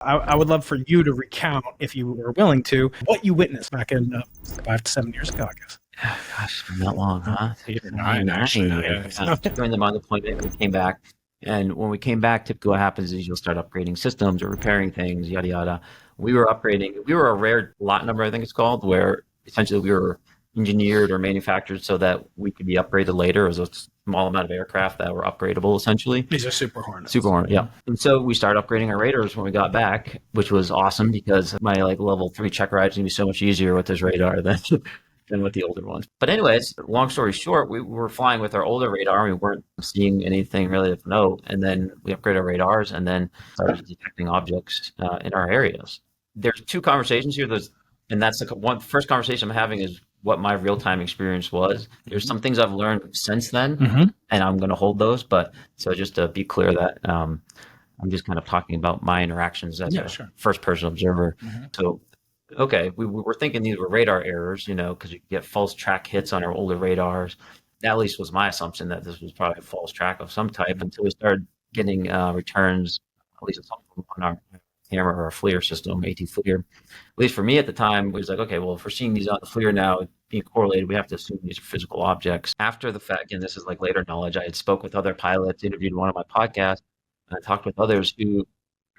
I would love for you to recount, if you were willing to, what you witnessed back in 5 to 7 years ago, I guess. Gosh, it's been that long, huh? 8 or 9, actually. Yeah. During the month deployment, we came back. And when we came back, typically what happens is you'll start upgrading systems or repairing things, yada, yada. We were upgrading. We were a rare lot number, I think it's called, where essentially we were engineered or manufactured so that we could be upgraded later. It was a small amount of aircraft that were upgradable, essentially. These are Super Hornets. Super Hornet, yeah. And so we started upgrading our radars when we got back, which was awesome because my level 3 check ride's gonna be so much easier with this radar than with the older ones. But anyways, long story short, we were flying with our older radar. We weren't seeing anything really of note. And then we upgraded our radars and then started detecting objects in our areas. There's two conversations here. And that's the first conversation I'm having is what my real-time experience was. There's some things I've learned since then, and I'm going to hold those. But so just to be clear that I'm just kind of talking about my interactions as a first-person observer. So okay, we were thinking these were radar errors, because you get false track hits on our older radars. That at least was my assumption that this was probably a false track of some type until we started getting returns, at least on our camera or our FLIR system, AT FLIR. At least for me at the time, it was like, okay, well, if we're seeing these on the FLIR now being correlated, we have to assume these are physical objects. After the fact, and this is like later knowledge, I had spoke with other pilots, interviewed one of my podcasts, and I talked with others who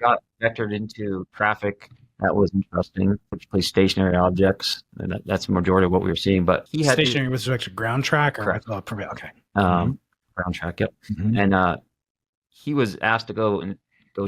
got vectored into traffic that was interesting, particularly stationary objects. And that's the majority of what we were seeing. But he had stationary with respect to ground track, or correct. Okay, Ground track, yep. And he was asked to go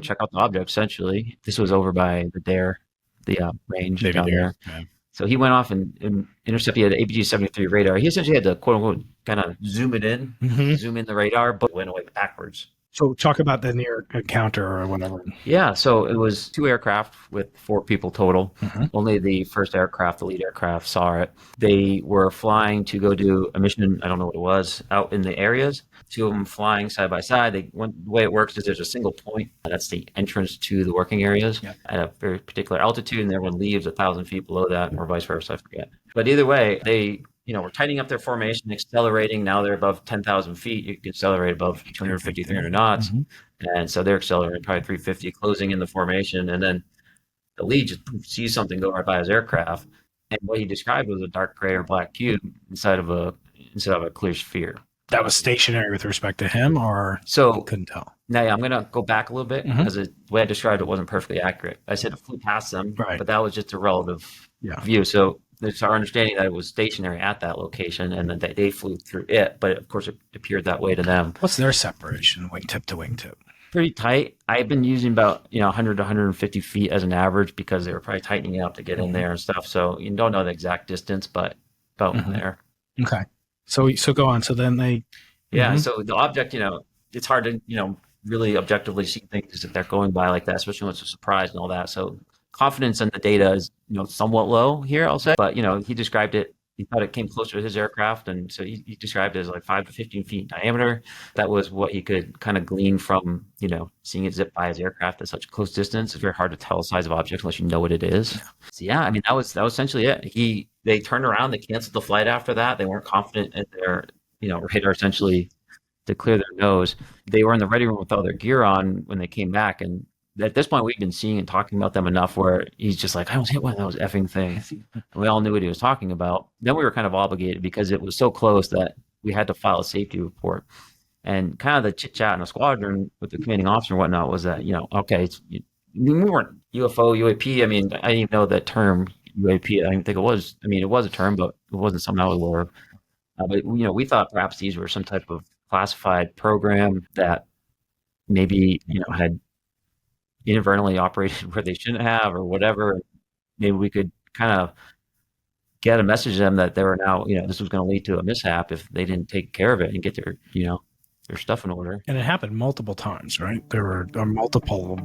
check out the object. Essentially, this was over by the Dare, the range down there. Yeah. So he went off and intercepted. He had an APG-73 radar. He essentially had to quote unquote kind of zoom it in, zoom in the radar, but went away backwards. So talk about the near encounter or whatever. Yeah, so it was 2 aircraft with 4 people total. Only the first aircraft, the lead aircraft, saw it. They were flying to go do a mission, I don't know what it was, out in the areas. 2 of them flying side by side. The way it works is there's a single point. That's the entrance to the working areas at a very particular altitude, and everyone leaves 1,000 feet below that, or vice versa, I forget. But either way, they we're tightening up their formation, accelerating. Now they're above 10,000 feet. You can accelerate above 250, 300 knots. And so they're accelerating probably 350, closing in the formation. And then the lead just sees something go right by his aircraft. And what he described was a dark gray or black cube instead of a clear sphere. That was stationary with respect to him, or so couldn't tell? Now, I'm going to go back a little bit because the way I described it wasn't perfectly accurate. I said it flew past them, but that was just a relative view. So it's our understanding that it was stationary at that location and that they flew through it. But of course, it appeared that way to them. What's their separation, wingtip to wingtip? Pretty tight. I've been using about 100 to 150 feet as an average because they were probably tightening out to get in there and stuff. So you don't know the exact distance, but about there. Okay. So go on. So then they... So the object, it's hard to, really objectively see things if they're going by like that, especially when it's a surprise and all that. So confidence in the data is, somewhat low here, I'll say. But, he described it. He thought it came closer to his aircraft. And so he described it as like 5 to 15 feet in diameter. That was what he could kind of glean from, seeing it zip by his aircraft at such a close distance. It's very hard to tell the size of objects unless you know what it is. So that was essentially it. They turned around, they canceled the flight after that. They weren't confident in their, radar essentially to clear their nose. They were in the ready room with all their gear on when they came back. And at this point, we'd been seeing and talking about them enough where he's just like, I almost hit one of those effing things. And we all knew what he was talking about. Then we were kind of obligated because it was so close that we had to file a safety report. And kind of the chit chat in the squadron with the commanding officer and whatnot was that, okay, we weren't UFO, UAP. I mean, I didn't even know that term UAP. I didn't think it was. I mean, it was a term, but it wasn't something I was aware of. But, we thought perhaps these were some type of classified program that maybe, had inadvertently operated where they shouldn't have or whatever. Maybe we could kind of get a message to them that they were now, this was going to lead to a mishap if they didn't take care of it and get their, their stuff in order. And it happened multiple times, right? There were multiple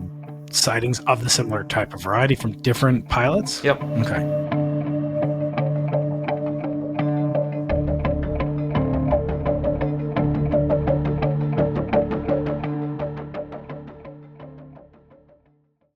sightings of the similar type of variety from different pilots? Yep. Okay.